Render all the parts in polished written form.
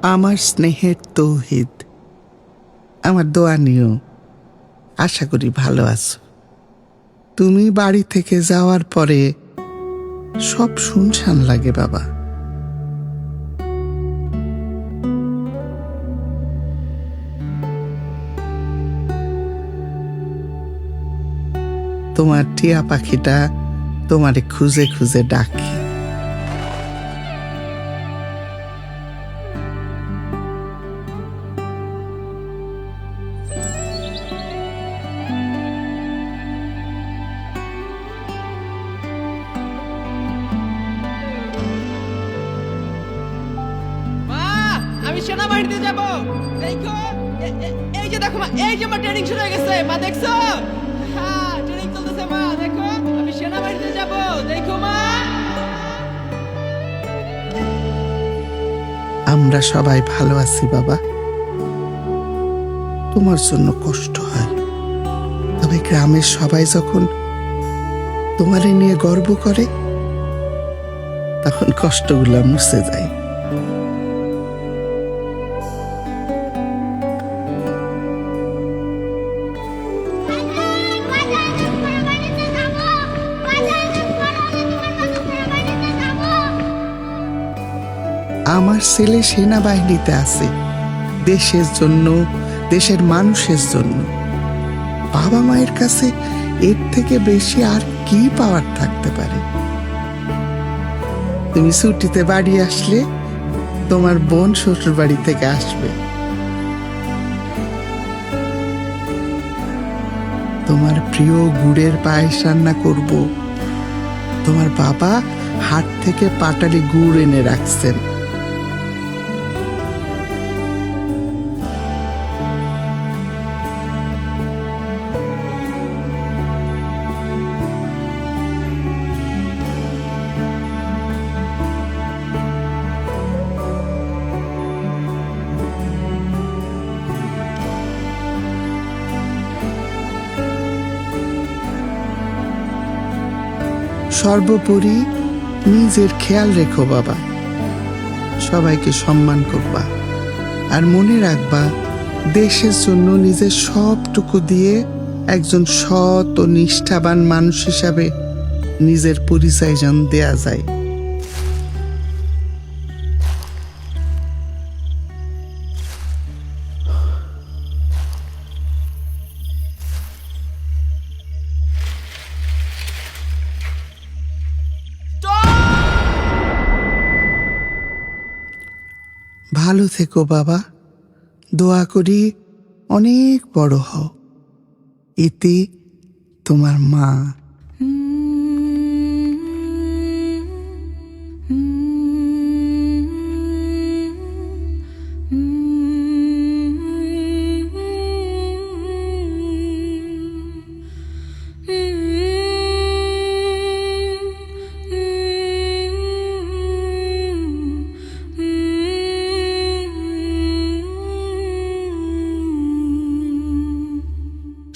আমার স্নেহের তৌহিদ, আমার দোয়া নিও। আশা করি ভালো আছো। তুমি বাড়ি থেকে যাওয়ার পরে সব শুনশান লাগে বাবা। তোমার টিয়া পাখিটা তোমারে খুঁজে খুঁজে ডাকে। আমি সেনাবাহিনীতে যাব। দেখো এই যে দেখো মা, এই যে আমার ট্রেনিং শুরু হয়ে গেছে মা, দেখছো? হ্যাঁ, ট্রেনিং চলতেছে মা, দেখো আমি সেনাবাহিনীতে যাব। দেখো মা, আমরা সবাই ভালো আছি বাবা। তোমার জন্য কষ্ট হয়, তবে গ্রামের সবাই যখন তোমারে নিয়ে গর্ব করে তখন কষ্টগুলো মুছে যায়। আমার ছেলে সেনাবাহিনীতে আছে, দেশের জন্য, দেশের মানুষের জন্য। বাবা মায়ের কাছে এর থেকে বেশি আর কি পাওয়ার থাকতে পারে? তুমি ছুটিতে বাড়ি আসলে তোমার বোন শ্বশুর বাড়ি থেকে আসবে। তোমার প্রিয় গুড়ের পায়েস রান্না করব। তোমার বাবা হাট থেকে পাটালি গুড় এনে রাখছেন। সর্বোপরি নিজের খেয়াল রেখো বাবা। সবাইকে সম্মান করবা, আর মনে রাখবা দেশের জন্য নিজের সবটুকু দিয়ে একজন সৎ ও নিষ্ঠাবান মানুষ হিসাবে নিজের পরিচয় যেন দেয়া যায়। ভালো থেকো বাবা। দোয়া করি অনেক বড় হও। ইতি, তোমার মা।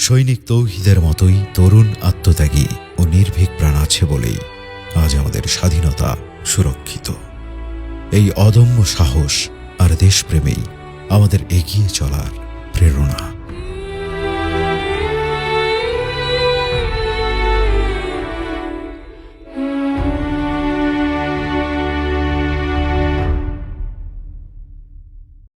সৈনিক তৌহিদের মতোই তরুণ, আত্মত্যাগী ও নির্ভীক প্রাণ আছে বলেই আজ আমাদের স্বাধীনতা সুরক্ষিত। এই অদম্য সাহস আর দেশপ্রেমেই আমাদের এগিয়ে চলার প্রেরণা।